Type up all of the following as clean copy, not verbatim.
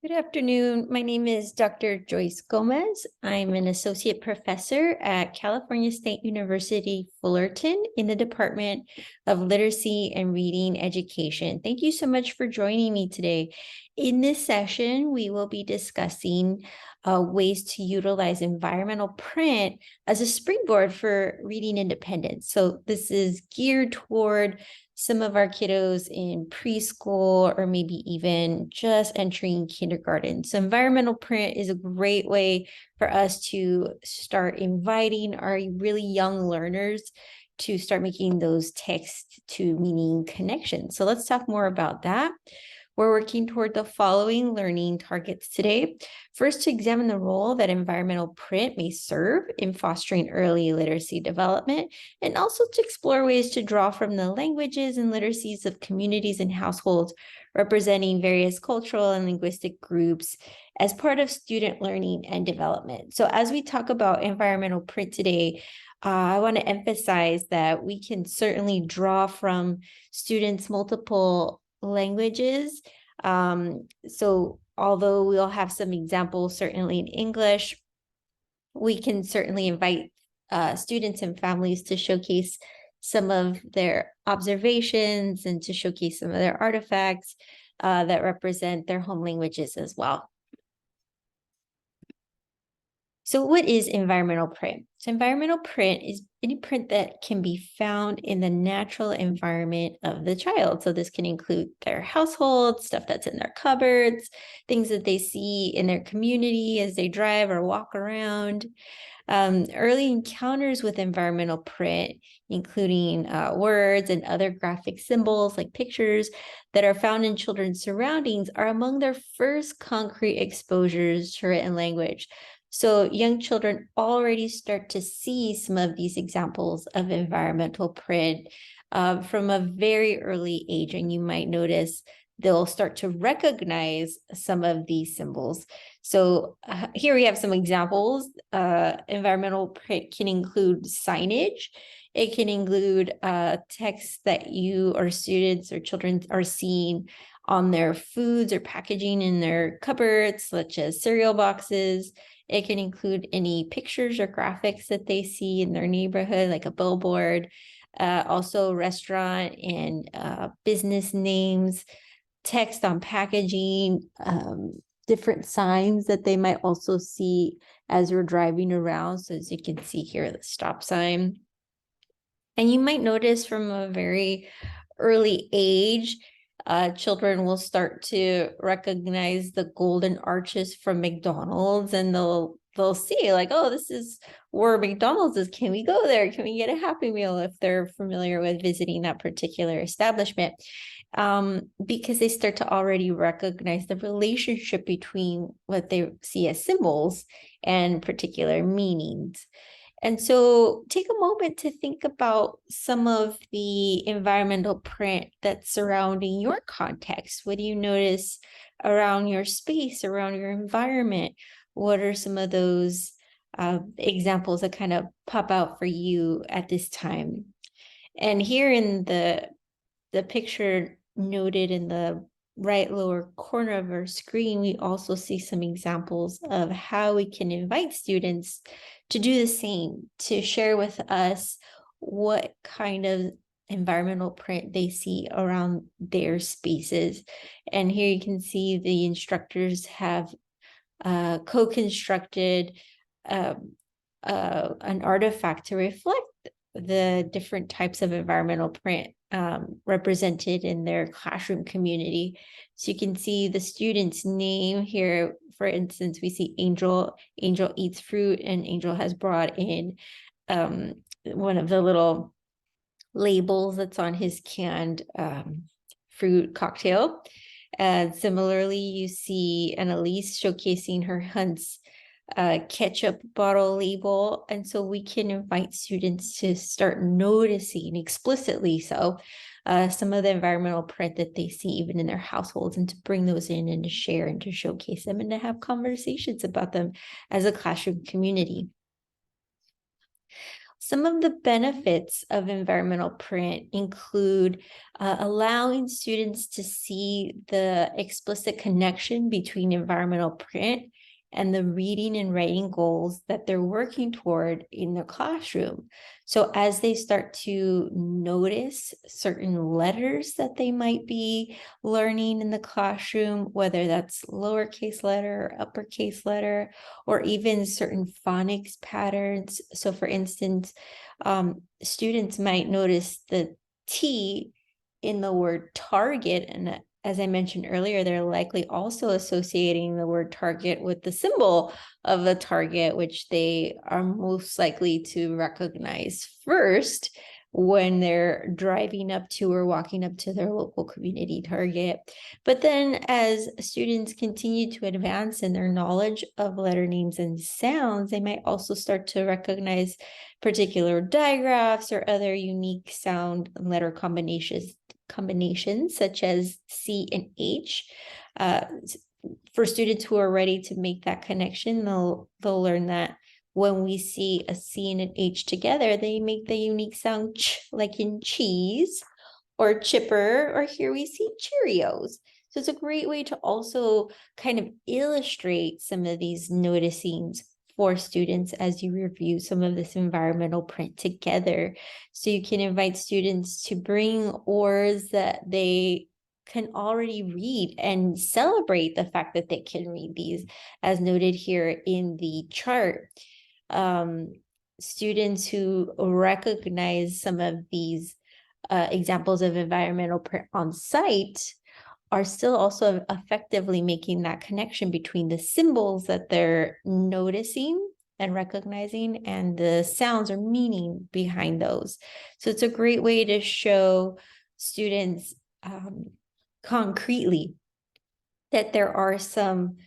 Good afternoon. My name is Dr. Joyce Gomez. I'm an associate professor at California State University, Fullerton in the Department of Literacy and Reading Education. Thank you so much for joining me today. In this session, we will be discussing ways to utilize environmental print as a springboard for reading independence. So this is geared toward some of our kiddos in preschool or maybe even just entering kindergarten. So environmental print is a great way for us to start inviting our really young learners to start making those text to meaning connections. So let's talk more about that. We're working toward the following learning targets today. First, to examine the role that environmental print may serve in fostering early literacy development, and also to explore ways to draw from the languages and literacies of communities and households representing various cultural and linguistic groups as part of student learning and development. So as we talk about environmental print today, I want to emphasize that we can certainly draw from students' multiple languages. So although we'll have some examples certainly in English, we can certainly invite students and families to showcase some of their observations and to showcase some of their artifacts that represent their home languages as well. So what is environmental print? So environmental print is any print that can be found in the natural environment of the child. So this can include their household, stuff that's in their cupboards, things that they see in their community as they drive or walk around. Early encounters with environmental print, including words and other graphic symbols like pictures that are found in children's surroundings, are among their first concrete exposures to written language. So young children already start to see some of these examples of environmental print from a very early age, and you might notice they'll start to recognize some of these symbols. So here we have some examples. Environmental print can include signage. It can include text that you or students or children are seeing on their foods or packaging in their cupboards, such as cereal boxes. It can include any pictures or graphics that they see in their neighborhood, like a billboard, also restaurant and business names, text on packaging, different signs that they might also see as we're driving around. So as you can see here, the stop sign. And you might notice from a very early age, children will start to recognize the golden arches from McDonald's, and they'll see like, oh, this is where McDonald's is. Can we go there? Can we get a Happy Meal if they're familiar with visiting that particular establishment? Because they start to already recognize the relationship between what they see as symbols and particular meanings. And so take a moment to think about some of the environmental print that's surrounding your context. What do you notice around your space, around your environment? What are some of those examples that kind of pop out for you at this time? And here in the picture noted in the right lower corner of our screen, we also see some examples of how we can invite students to do the same, to share with us what kind of environmental print they see around their spaces. And here you can see the instructors have co-constructed an artifact to reflect the different types of environmental print represented in their classroom community. So you can see the student's name here. For instance, we see Angel. Angel eats fruit, and Angel has brought in one of the little labels that's on his canned fruit cocktail. And similarly, you see Annalise showcasing her Hunt's ketchup bottle label. And so we can invite students to start noticing explicitly some of the environmental print that they see even in their households, and to bring those in and to share and to showcase them and to have conversations about them as a classroom community. Some of the benefits of environmental print include allowing students to see the explicit connection between environmental print and the reading and writing goals that they're working toward in their classroom. So as they start to notice certain letters that they might be learning in the classroom, whether that's lowercase letter or uppercase letter, or even certain phonics patterns. So for instance, students might notice the T in the word target, and as I mentioned earlier, they're likely also associating the word target with the symbol of a target, which they are most likely to recognize first when they're driving up to or walking up to their local community target. But then as students continue to advance in their knowledge of letter names and sounds, they might also start to recognize particular digraphs or other unique sound and letter combinations such as C and H. For students who are ready to make that connection, they'll learn that when we see a C and an H together, they make the unique sound ch, like in cheese, or chipper, or here we see Cheerios. So it's a great way to also kind of illustrate some of these noticings for students as you review some of this environmental print together. So you can invite students to bring words that they can already read and celebrate the fact that they can read these, as noted here in the chart. Students who recognize some of these examples of environmental print on site are still also effectively making that connection between the symbols that they're noticing and recognizing and the sounds or meaning behind those. So it's a great way to show students concretely that there are some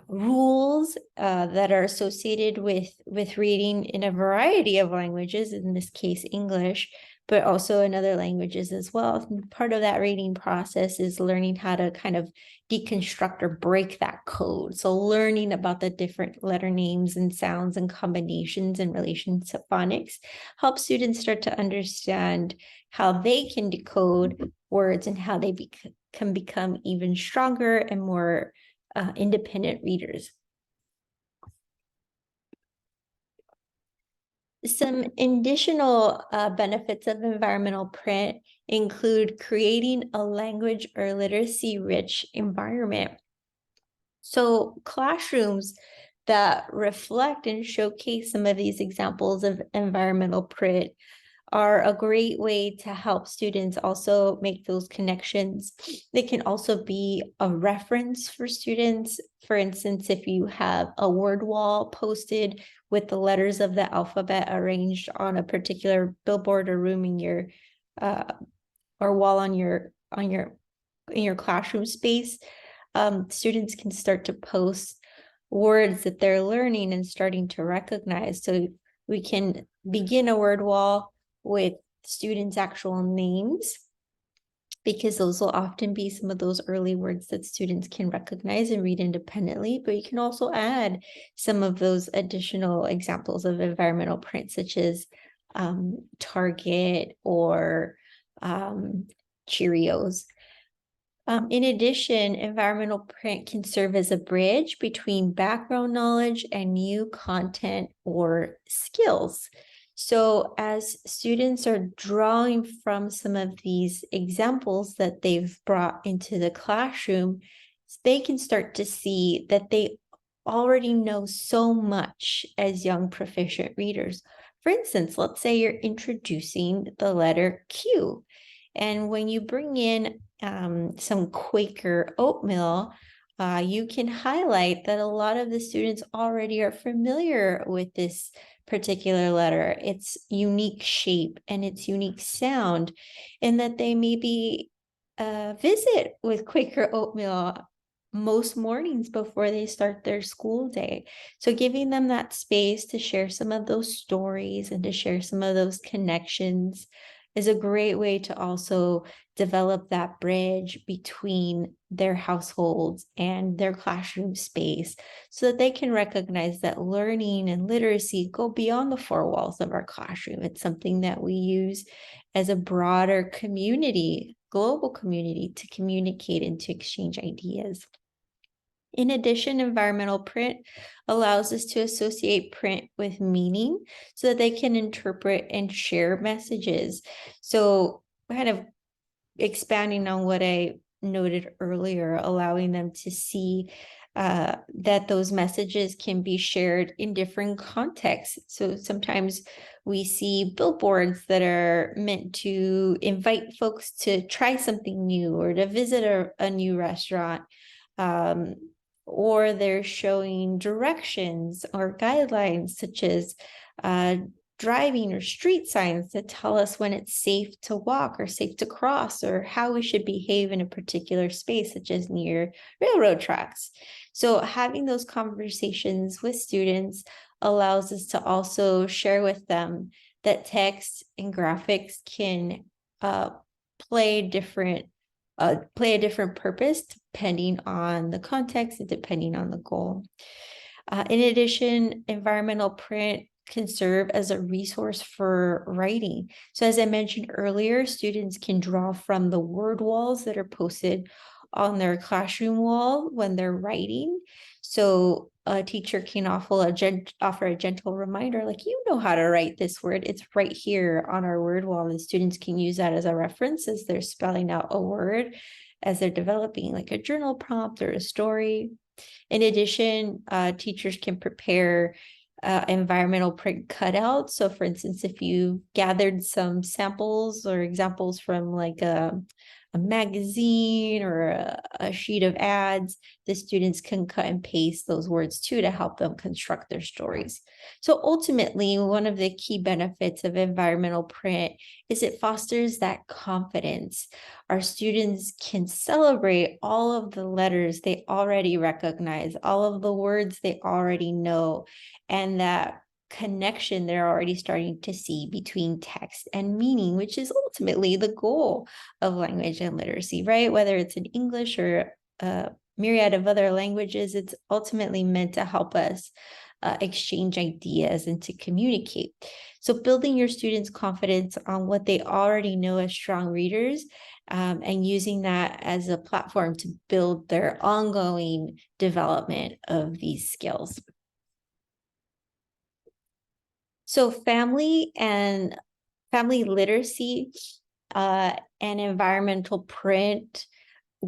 rules that are associated with reading in a variety of languages, in this case English, but also in other languages as well. And part of that reading process is learning how to kind of deconstruct or break that code. So learning about the different letter names and sounds and combinations in relation to phonics helps students start to understand how they can decode words and how they can become even stronger and more independent readers. Some additional benefits of environmental print include creating a language or literacy rich environment. So classrooms that reflect and showcase some of these examples of environmental print are a great way to help students also make those connections. They can also be a reference for students. For instance, if you have a word wall posted with the letters of the alphabet arranged on a particular billboard or room in your or wall in your classroom space, students can start to post words that they're learning and starting to recognize. So we can begin a word wall with students' actual names, because those will often be some of those early words that students can recognize and read independently. But you can also add some of those additional examples of environmental print, such as Target or Cheerios. In addition, environmental print can serve as a bridge between background knowledge and new content or skills. So as students are drawing from some of these examples that they've brought into the classroom, they can start to see that they already know so much as young proficient readers. For instance, let's say you're introducing the letter Q. And when you bring in some Quaker oatmeal, you can highlight that a lot of the students already are familiar with this particular letter, its unique shape and its unique sound, and that they maybe visit with Quaker oatmeal most mornings before they start their school day. So giving them that space to share some of those stories and to share some of those connections is a great way to also develop that bridge between their households and their classroom space so that they can recognize that learning and literacy go beyond the four walls of our classroom. It's something that we use as a broader community, global community, to communicate and to exchange ideas. In addition, environmental print allows us to associate print with meaning so that they can interpret and share messages. So kind of expanding on what I noted earlier, allowing them to see that those messages can be shared in different contexts. So sometimes we see billboards that are meant to invite folks to try something new or to visit a new restaurant. Or they're showing directions or guidelines such as driving or street signs that tell us when it's safe to walk or safe to cross or how we should behave in a particular space, such as near railroad tracks. So having those conversations with students allows us to also share with them that text and graphics can play a different purpose depending on the context and depending on the goal. In addition, environmental print can serve as a resource for writing. So as I mentioned earlier, students can draw from the word walls that are posted on their classroom wall when they're writing. So a teacher can offer a gentle reminder, like, you know how to write this word. It's right here on our word wall, and students can use that as a reference as they're spelling out a word, as they're developing like a journal prompt or a story. In addition, teachers can prepare environmental print cutouts. So for instance, if you gathered some samples or examples from like a magazine or a sheet of ads, the students can cut and paste those words too to help them construct their stories. So ultimately, one of the key benefits of environmental print is it fosters that confidence. Our students can celebrate all of the letters they already recognize, all of the words they already know, and that connection they're already starting to see between text and meaning, which is ultimately the goal of language and literacy, right? Whether it's in English or a myriad of other languages, it's ultimately meant to help us exchange ideas and to communicate. So building your students' confidence on what they already know as strong readers, and using that as a platform to build their ongoing development of these skills. So family literacy and environmental print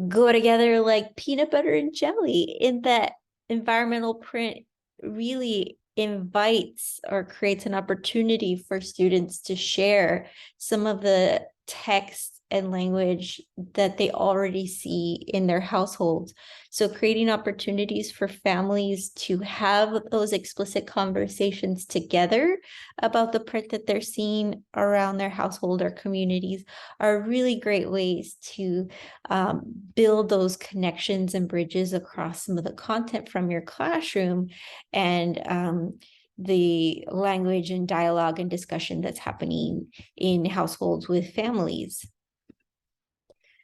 go together like peanut butter and jelly, in that environmental print really invites or creates an opportunity for students to share some of the text and language that they already see in their households. So creating opportunities for families to have those explicit conversations together about the print that they're seeing around their household or communities are really great ways to build those connections and bridges across some of the content from your classroom and the language and dialogue and discussion that's happening in households with families.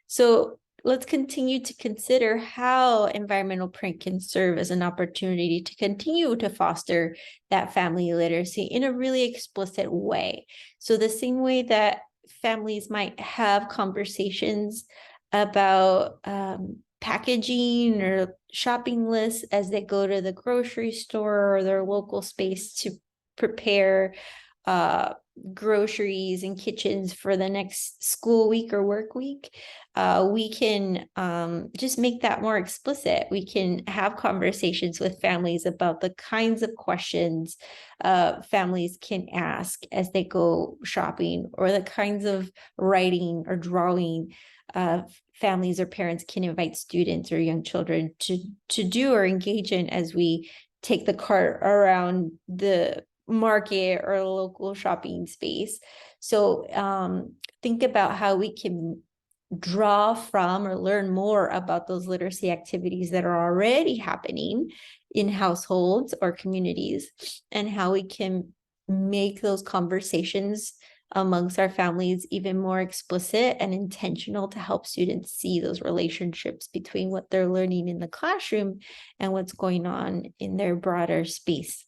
So let's continue to consider how environmental print can serve as an opportunity to continue to foster that family literacy in a really explicit way. So the same way that families might have conversations about packaging or shopping lists as they go to the grocery store or their local space to prepare groceries and kitchens for the next school week or work week, we can just make that more explicit. We can have conversations with families about the kinds of questions families can ask as they go shopping, or the kinds of writing or drawing families or parents can invite students or young children to do or engage in as we take the cart around the market or local shopping space. So think about how we can draw from or learn more about those literacy activities that are already happening in households or communities, and how we can make those conversations amongst our families even more explicit and intentional to help students see those relationships between what they're learning in the classroom and what's going on in their broader space.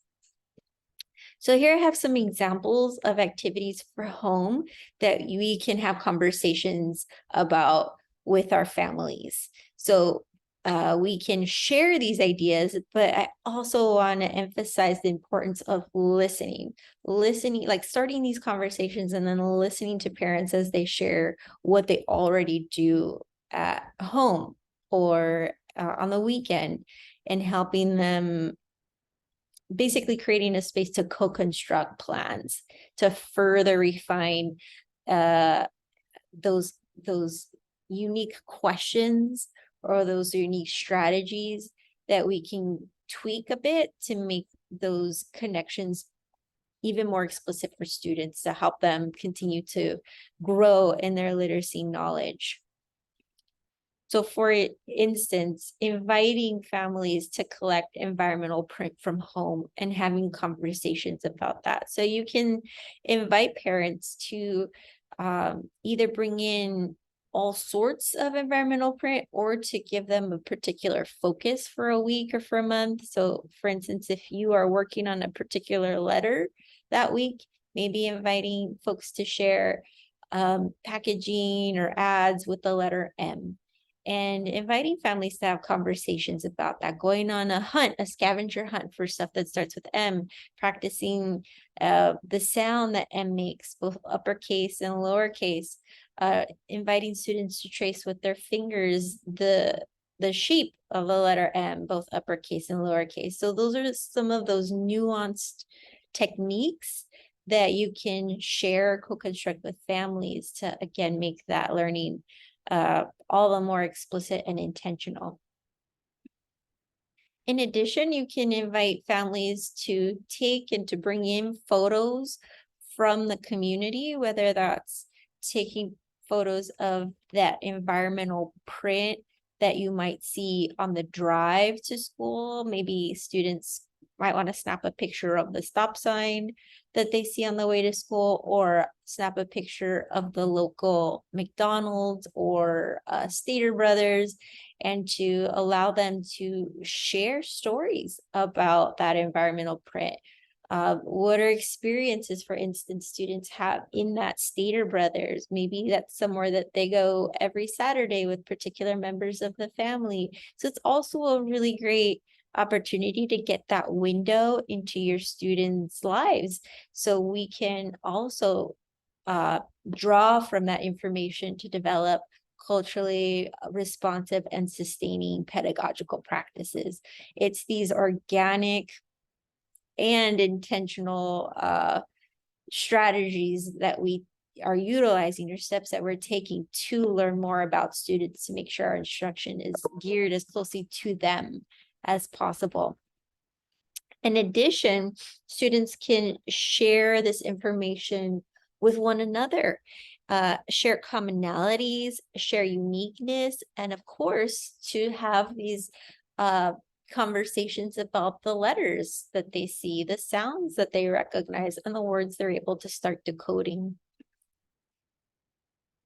So here I have some examples of activities for home that we can have conversations about with our families. So we can share these ideas, but I also want to emphasize the importance of listening, like starting these conversations and then listening to parents as they share what they already do at home or on the weekend, and helping them, basically creating a space to co-construct plans to further refine those unique questions or those unique strategies that we can tweak a bit to make those connections even more explicit for students to help them continue to grow in their literacy knowledge. So for instance, inviting families to collect environmental print from home and having conversations about that. So you can invite parents to either bring in all sorts of environmental print or to give them a particular focus for a week or for a month. So for instance, if you are working on a particular letter that week, maybe inviting folks to share packaging or ads with the letter M, and inviting families to have conversations about that, going on a hunt, a scavenger hunt for stuff that starts with M, practicing the sound that M makes, both uppercase and lowercase, inviting students to trace with their fingers the shape of the letter M, both uppercase and lowercase. So those are some of those nuanced techniques that you can share, co-construct with families to, again, make that learning all the more explicit and intentional. In addition, you can invite families to take and to bring in photos from the community, whether that's taking photos of that environmental print that you might see on the drive to school. Maybe students might want to snap a picture of the stop sign that they see on the way to school, or snap a picture of the local McDonald's or Stater Brothers, and to allow them to share stories about that environmental print. What are experiences, for instance, students have in that Stater Brothers? Maybe that's somewhere that they go every Saturday with particular members of the family. So it's also a really great opportunity to get that window into your students' lives. So we can also draw from that information to develop culturally responsive and sustaining pedagogical practices. It's these organic and intentional strategies that we are utilizing, or steps that we're taking to learn more about students, to make sure our instruction is geared as closely to them as possible. In addition, students can share this information with one another, share commonalities, share uniqueness, and of course, to have these conversations about the letters that they see, the sounds that they recognize, and the words they're able to start decoding.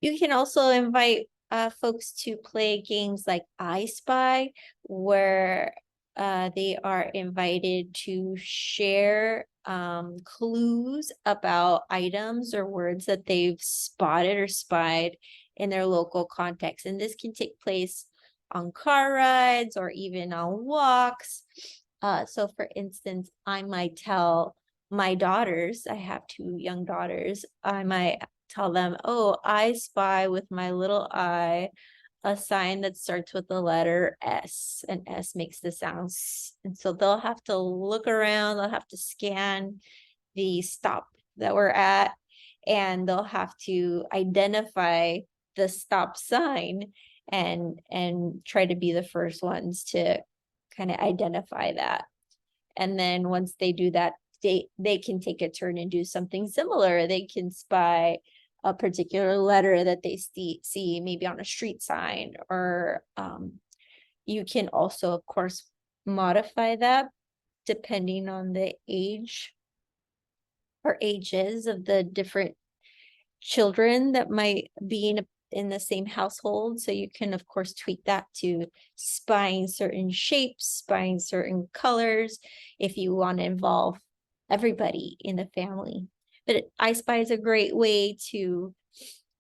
You can also invite folks to play games like I Spy, where they are invited to share clues about items or words that they've spotted or spied in their local context. And this can take place on car rides or even on walks. So for instance, I might tell my daughters, I have 2 young daughters, I might tell them, oh, I spy with my little eye a sign that starts with the letter S, and S makes the sound S. And so they'll have to look around, they'll have to scan the stop that we're at, and they'll have to identify the stop sign and try to be the first ones to kind of identify that. And then once they do that, they can take a turn and do something similar. They can spy a particular letter that they see maybe on a street sign, or you can also, of course, modify that depending on the age or ages of the different children that might be in the same household. So you can, of course, tweak that to spying certain shapes, spying certain colors, if you want to involve everybody in the family. But I Spy is a great way to,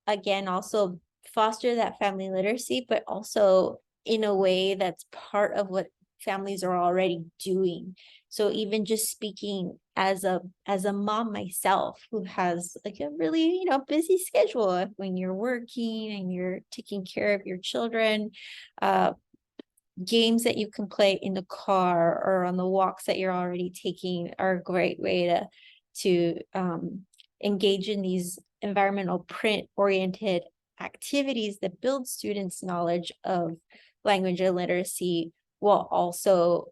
again, also foster that family literacy, but also in a way that's part of what families are already doing. So even just speaking as a mom myself, who has like a really, busy schedule when you're working and you're taking care of your children, games that you can play in the car or on the walks that you're already taking are a great way to engage in these environmental print oriented activities that build students' knowledge of language and literacy, while also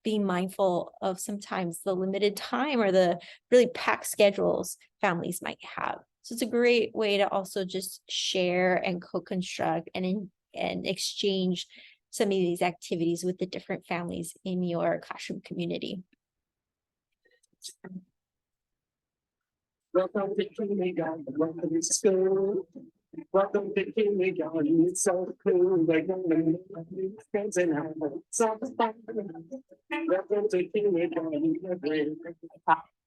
being mindful of sometimes the limited time or the really packed schedules families might have. So it's a great way to also just share and co-construct and exchange some of these activities with the different families in your classroom community. Welcome to kindergarten, welcome to school. Welcome to kindergarten, it's so cool. Welcome to kindergarten.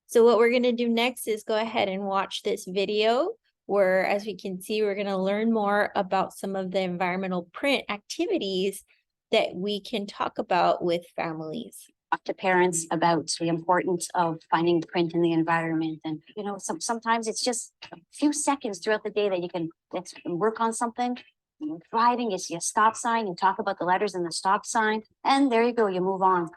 So what we're going to do next is go ahead and watch this video where, as we can see, we're going to learn more about some of the environmental print activities that we can talk about with families. Talk to parents about the importance of finding print in the environment. And, sometimes it's just a few seconds throughout the day that you can work on something. You're driving, you see a stop sign, you talk about the letters in the stop sign, and there you go, you move on.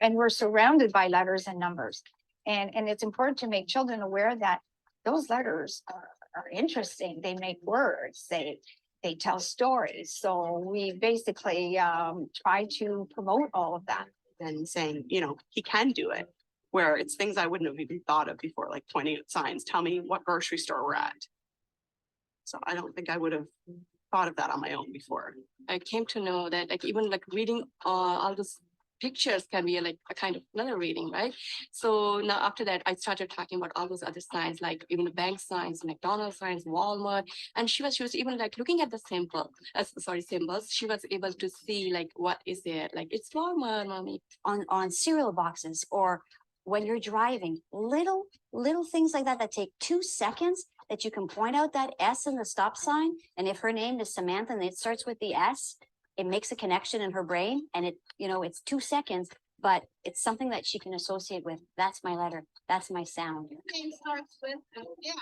And we're surrounded by letters and numbers. And it's important to make children aware that those letters are interesting. They make words, they tell stories. So we basically try to promote all of that. And saying, he can do it, where it's things I wouldn't have even thought of before, like pointing at signs, tell me what grocery store we're at. So I don't think I would have thought of that on my own before. I came to know that even reading all those pictures can be a kind of another reading, right? So now after that, I started talking about all those other signs, like even the bank signs, McDonald's signs, Walmart, and she was even looking at the symbols. She was able to see what is it, it's Walmart, mommy. On cereal boxes, or when you're driving, little things like that take 2 seconds, that you can point out that S in the stop sign. And if her name is Samantha and it starts with the S, it makes a connection in her brain, and it's 2 seconds, but it's something that she can associate with. That's my letter. That's my sound.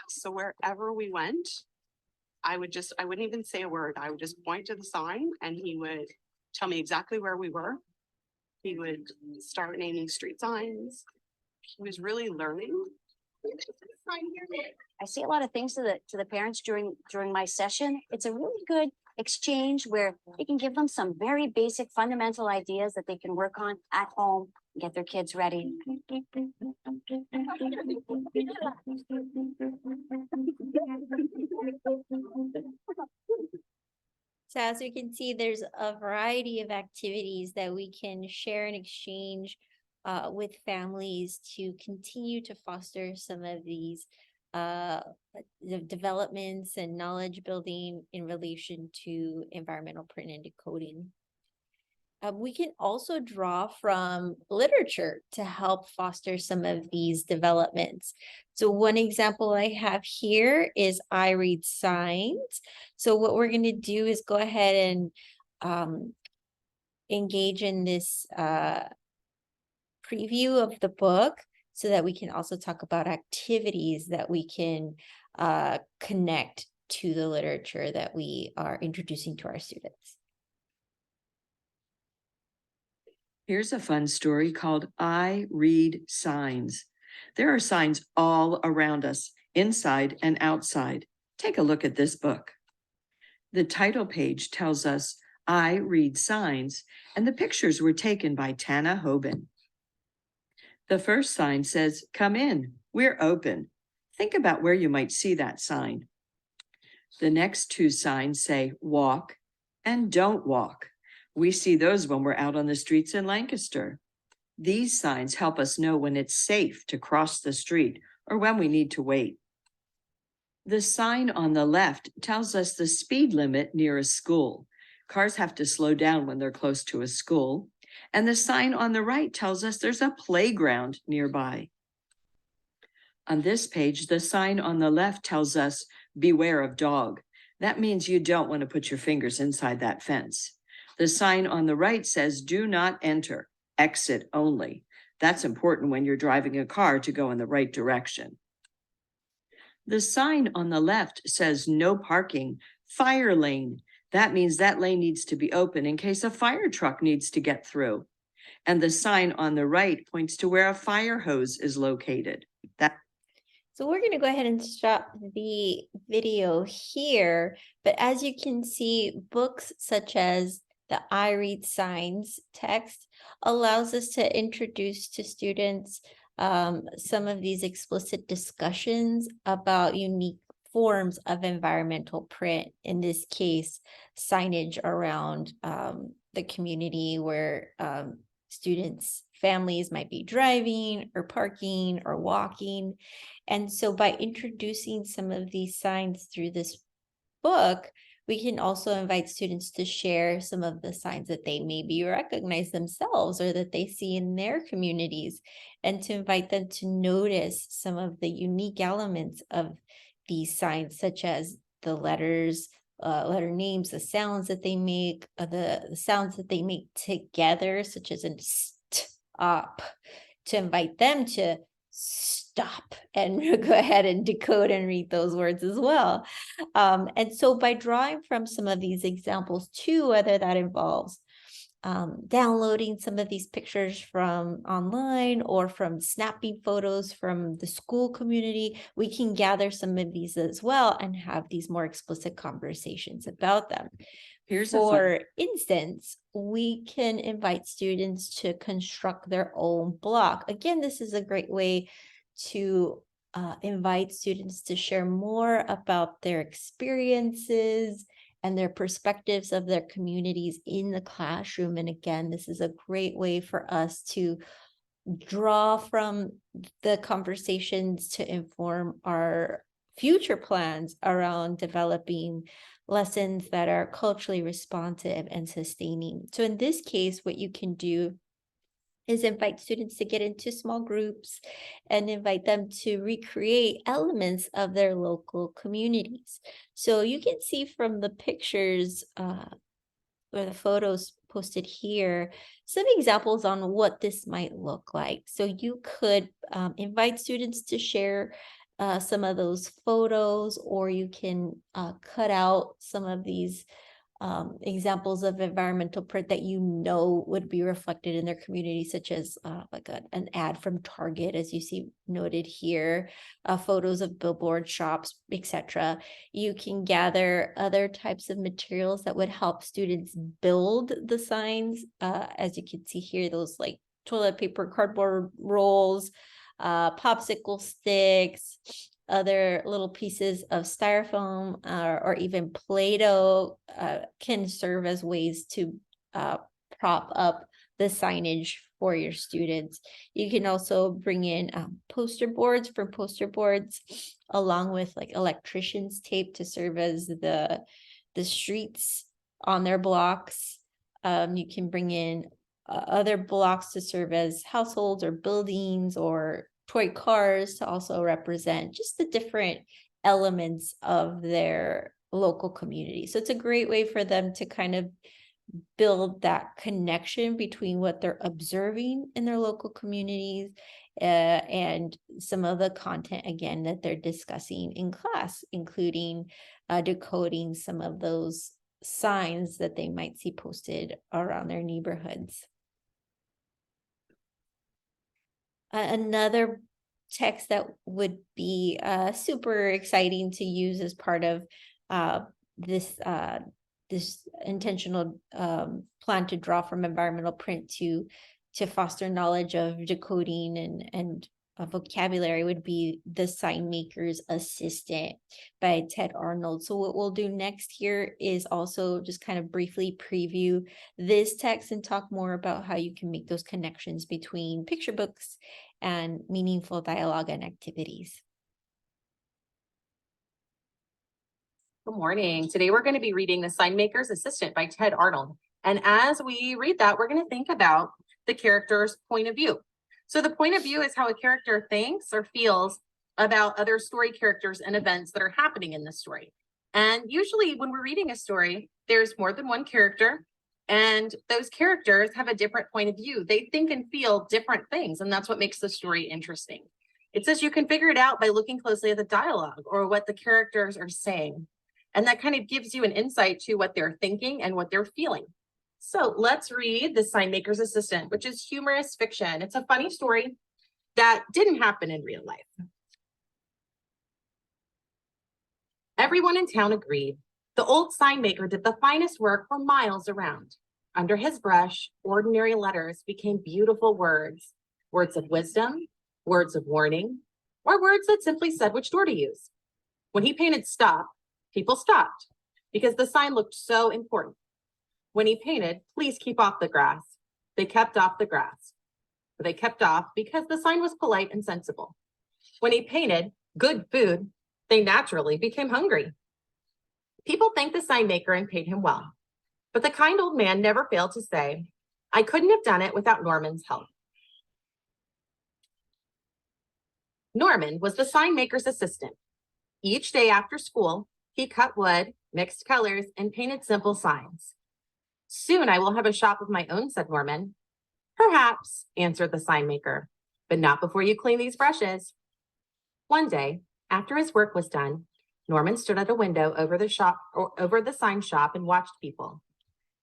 So wherever we went, I wouldn't even say a word. I would just point to the sign and he would tell me exactly where we were. He would start naming street signs. He was really learning. I say a lot of things to the parents during my session. It's a really good exchange where you can give them some very basic fundamental ideas that they can work on at home and get their kids ready. So as we can see, there's a variety of activities that we can share and exchange with families to continue to foster some of these the developments and knowledge building in relation to environmental print and decoding. We can also draw from literature to help foster some of these developments. So one example I have here is I Read Signs. So what we're going to do is go ahead and engage in this preview of the book, so that we can also talk about activities that we can connect to the literature that we are introducing to our students. Here's a fun story called I Read Signs. There are signs all around us, inside and outside. Take a look at this book. The title page tells us I Read Signs, and the pictures were taken by Tana Hoban. The first sign says, "Come in, we're open." Think about where you might see that sign. The next 2 signs say, "Walk" and "Don't walk." We see those when we're out on the streets in Lancaster. These signs help us know when it's safe to cross the street or when we need to wait. The sign on the left tells us the speed limit near a school. Cars have to slow down when they're close to a school. And the sign on the right tells us there's a playground nearby. On this page, the sign on the left tells us beware of dog. That means you don't want to put your fingers inside that fence. The sign on the right says do not enter, exit only. That's important when you're driving a car to go in the right direction. The sign on the left says no parking, fire lane. That means that lane needs to be open in case a fire truck needs to get through. And the sign on the right points to where a fire hose is located. So we're going to go ahead and stop the video here. But as you can see, books such as the I Read Signs text allows us to introduce to students some of these explicit discussions about unique forms of environmental print, in this case, signage around the community where students' families might be driving or parking or walking. And so by introducing some of these signs through this book, we can also invite students to share some of the signs that they maybe recognize themselves or that they see in their communities, and to invite them to notice some of the unique elements of these signs, such as the letters, letter names, the sounds that they make, the sounds that they make together, such as an stop, to invite them to stop and go ahead and decode and read those words as well. And so by drawing from some of these examples too, whether that involves downloading some of these pictures from online or from snapping photos from the school community, we can gather some of these as well and have these more explicit conversations about them. For instance, we can invite students to construct their own block. Again, this is a great way to invite students to share more about their experiences and their perspectives of their communities in the classroom. And again, this is a great way for us to draw from the conversations to inform our future plans around developing lessons that are culturally responsive and sustaining. So in this case, what you can do is invite students to get into small groups and invite them to recreate elements of their local communities. So you can see from the pictures or the photos posted here, some examples on what this might look like. So you could invite students to share some of those photos, or you can cut out some of these examples of environmental print that you know would be reflected in their community, such as like an ad from Target, as you see noted here, photos of billboard shops, etc. You can gather other types of materials that would help students build the signs. As you can see here, those like toilet paper, cardboard rolls, popsicle sticks, other little pieces of styrofoam or even Play-Doh can serve as ways to prop up the signage for your students. You can also bring in poster boards along with like electrician's tape to serve as the streets on their blocks. You can bring in other blocks to serve as households or buildings, or toy cars to also represent just the different elements of their local community. So it's a great way for them to kind of build that connection between what they're observing in their local communities and some of the content, again, that they're discussing in class, including decoding some of those signs that they might see posted around their neighborhoods. Another text that would be super exciting to use as part of this intentional plan to draw from environmental print to foster knowledge of decoding and vocabulary would be The Sign Maker's Assistant by Ted Arnold. So what we'll do next here is also just kind of briefly preview this text and talk more about how you can make those connections between picture books and meaningful dialogue and activities. Good morning. Today we're going to be reading The Sign Maker's Assistant by Ted Arnold. And as we read that, we're going to think about the character's point of view. So the point of view is how a character thinks or feels about other story characters and events that are happening in the story. And usually when we're reading a story, there's more than one character, and those characters have a different point of view. They think and feel different things, and that's what makes the story interesting. It says you can figure it out by looking closely at the dialogue or what the characters are saying. And that kind of gives you an insight to what they're thinking and what they're feeling. So let's read The Sign Maker's Assistant, which is humorous fiction. It's a funny story that didn't happen in real life. Everyone in town agreed. The old sign maker did the finest work for miles around. Under his brush, ordinary letters became beautiful words, words of wisdom, words of warning, or words that simply said which door to use. When he painted stop, people stopped because the sign looked so important. When he painted, please keep off the grass, they kept off the grass. They kept off because the sign was polite and sensible. When he painted good food, they naturally became hungry. People thanked the sign maker and paid him well. But the kind old man never failed to say, I couldn't have done it without Norman's help. Norman was the sign maker's assistant. Each day after school, he cut wood, mixed colors, and painted simple signs. Soon I will have a shop of my own, said Norman. Perhaps, answered the sign maker, but not before you clean these brushes. One day, after his work was done, Norman stood at a window over the sign shop and watched people.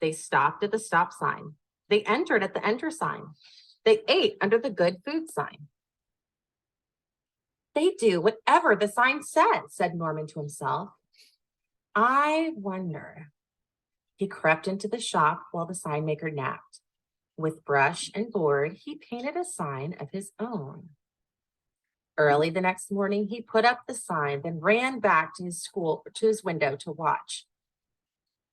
They stopped at the stop sign. They entered at the enter sign. They ate under the good food sign. They do whatever the sign says, said Norman to himself. I wonder. He crept into the shop while the sign maker napped. With brush and board, he painted a sign of his own. Early the next morning, he put up the sign, then ran back to his window to watch.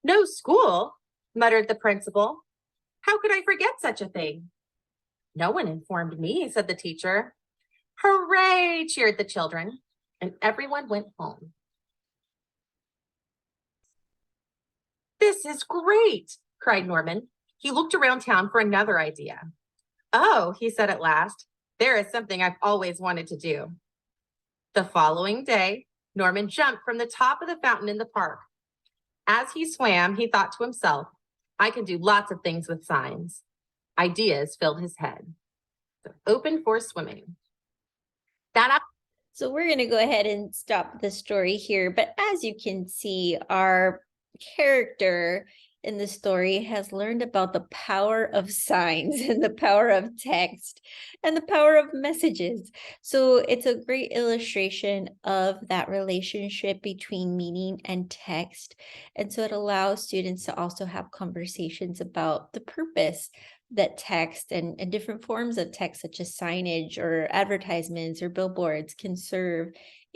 No school, muttered the principal. How could I forget such a thing? No one informed me, said the teacher. Hooray, cheered the children, and everyone went home. This is great, cried Norman. He looked around town for another idea. Oh, he said at last, there is something I've always wanted to do. The following day, Norman jumped from the top of the fountain in the park. As he swam, he thought to himself, I can do lots of things with signs. Ideas filled his head. So open for swimming. So we're going to go ahead and stop the story here. But as you can see, our character in the story has learned about the power of signs and the power of text and the power of messages. So it's a great illustration of that relationship between meaning and text. And so it allows students to also have conversations about the purpose that text and different forms of text, such as signage or advertisements or billboards, can serve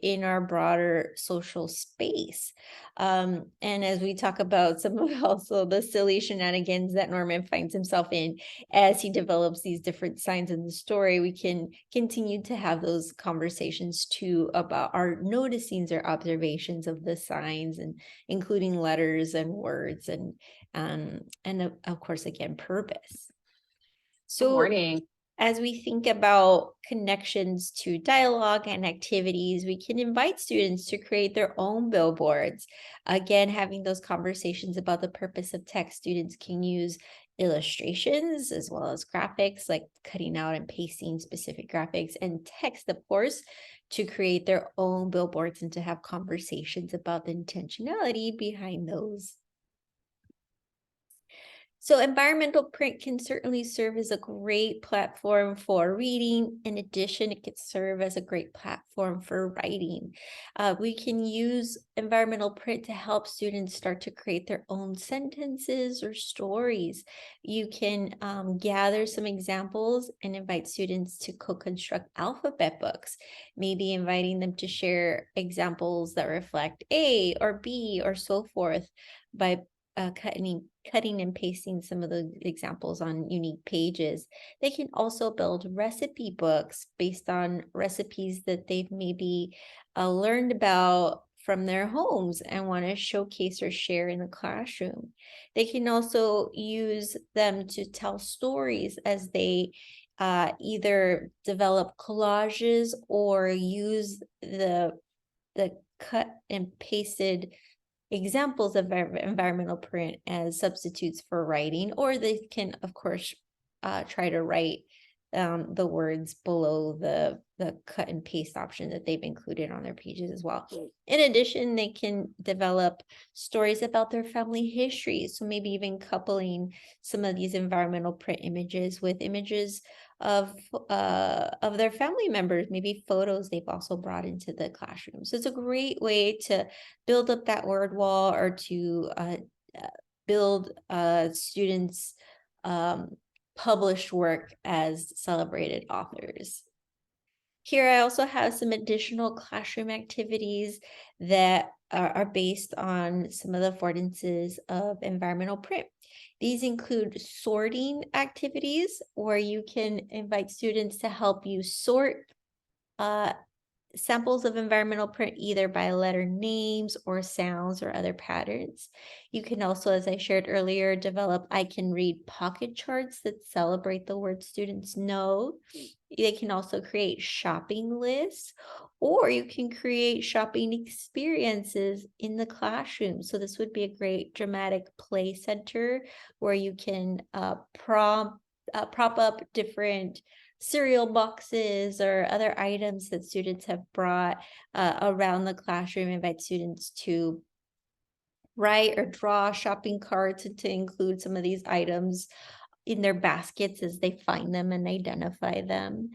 in our broader social space. And as we talk about some of also the silly shenanigans that Norman finds himself in as he develops these different signs in the story, we can continue to have those conversations too about our noticings or observations of the signs, and including letters and words and of course, again, purpose. So, Good morning. as we think about connections to dialogue and activities, we can invite students to create their own billboards. Again, having those conversations about the purpose of text, students can use illustrations as well as graphics, like cutting out and pasting specific graphics, and text, of course, to create their own billboards and to have conversations about the intentionality behind those. So environmental print can certainly serve as a great platform for reading. In addition, it could serve as a great platform for writing. We can use environmental print to help students start to create their own sentences or stories. You can gather some examples and invite students to co-construct alphabet books, maybe inviting them to share examples that reflect A or B or so forth by cutting and pasting some of the examples on unique pages. They can also build recipe books based on recipes that they've maybe learned about from their homes and want to showcase or share in the classroom. They can also use them to tell stories as they either develop collages or use the cut and pasted examples of environmental print as substitutes for writing, or they can, of course, try to write the words below the cut and paste option that they've included on their pages as well. In addition, they can develop stories about their family history. So maybe even coupling some of these environmental print images with images of their family members, maybe photos they've also brought into the classroom. So it's a great way to build up that word wall or to build students' published work as celebrated authors. Here I also have some additional classroom activities that are based on some of the affordances of environmental print. These include sorting activities where you can invite students to help you sort samples of environmental print either by letter names or sounds or other patterns. You can also, as I shared earlier, develop I Can Read pocket charts that celebrate the words students know. They can also create shopping lists, or you can create shopping experiences in the classroom. So this would be a great dramatic play center where you can prop up different cereal boxes or other items that students have brought around the classroom, invite students to write or draw shopping carts and to include some of these items in their baskets as they find them and identify them.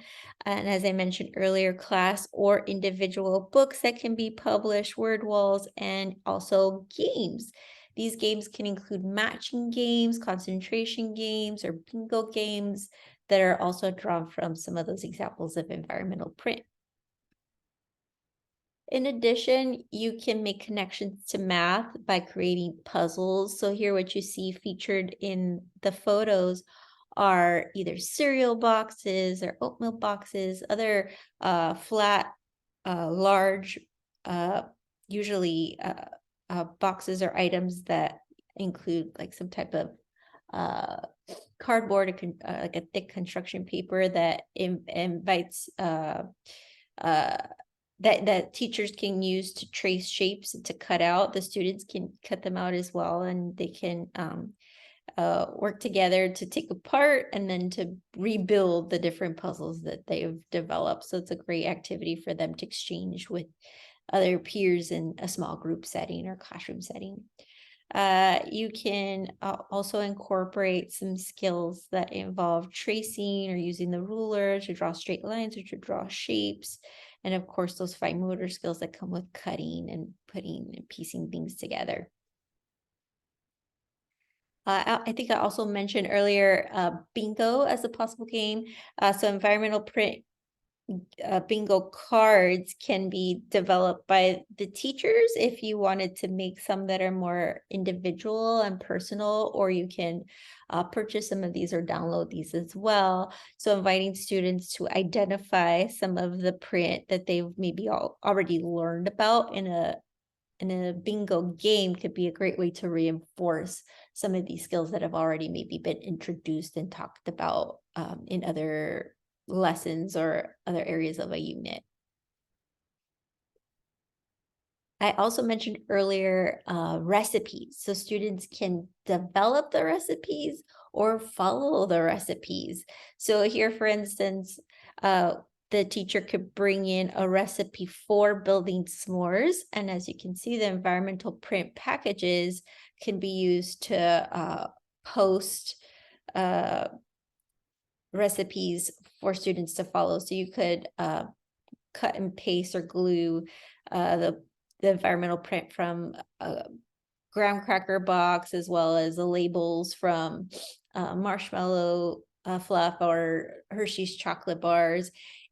And as I mentioned earlier, class or individual books that can be published, word walls, and also games. These games can include matching games, concentration games, or bingo games that are also drawn from some of those examples of environmental print. In addition, you can make connections to math by creating puzzles. So here what you see featured in the photos are either cereal boxes or oatmeal boxes, other flat, large, usually boxes or items that include like some type of cardboard, like a thick construction paper that invites that teachers can use to trace shapes and to cut out. The students can cut them out as well, and they can work together to take apart and then to rebuild the different puzzles that they've developed. So it's a great activity for them to exchange with other peers in a small group setting or classroom setting. You can also incorporate some skills that involve tracing or using the ruler to draw straight lines or to draw shapes. And of course, those fine motor skills that come with cutting and putting and piecing things together. I think I also mentioned earlier bingo as a possible game. So environmental print bingo cards can be developed by the teachers if you wanted to make some that are more individual and personal, or you can purchase some of these or download these as well. So inviting students to identify some of the print that they've maybe already learned about in a bingo game could be a great way to reinforce some of these skills that have already maybe been introduced and talked about in other lessons or other areas of a unit. I also mentioned earlier recipes. So students can develop the recipes or follow the recipes. So here, for instance, the teacher could bring in a recipe for building s'mores. And as you can see, the environmental print packages can be used to post recipes for students to follow. So you could cut and paste or glue the environmental print from a graham cracker box, as well as the labels from marshmallow fluff or Hershey's chocolate bars.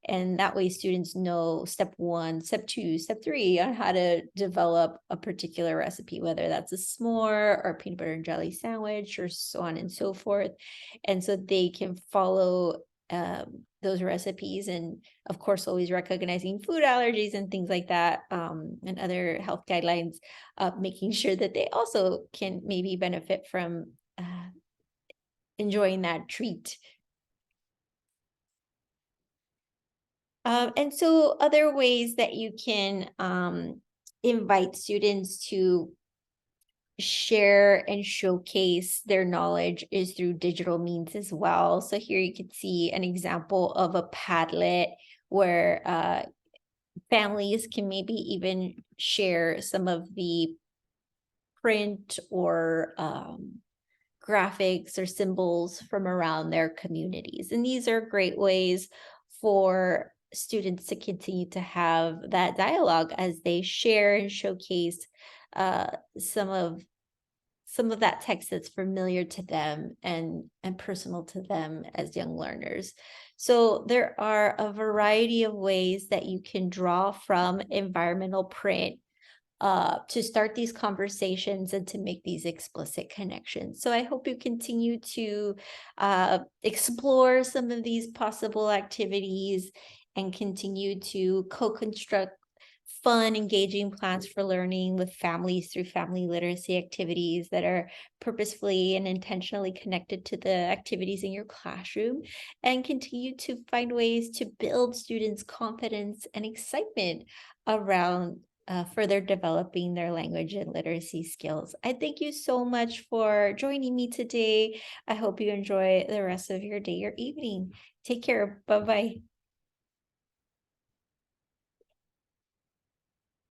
And that way students know step 1, step 2, step 3 on how to develop a particular recipe, whether that's a s'more or peanut butter and jelly sandwich or so on and so forth. And so they can follow those recipes, and of course always recognizing food allergies and things like that, and other health guidelines, making sure that they also can maybe benefit from enjoying that treat. And so other ways that you can invite students to share and showcase their knowledge is through digital means as well. So here you can see an example of a Padlet where families can maybe even share some of the print or graphics or symbols from around their communities. And these are great ways for students to continue to have that dialogue as they share and showcase some of that text that's familiar to them and personal to them as young learners. So there are a variety of ways that you can draw from environmental print to start these conversations and to make these explicit connections. So I hope you continue to explore some of these possible activities and continue to co-construct fun, engaging plans for learning with families through family literacy activities that are purposefully and intentionally connected to the activities in your classroom, and continue to find ways to build students' confidence and excitement around further developing their language and literacy skills. I thank you so much for joining me today. I hope you enjoy the rest of your day or evening. Take care. Bye-bye.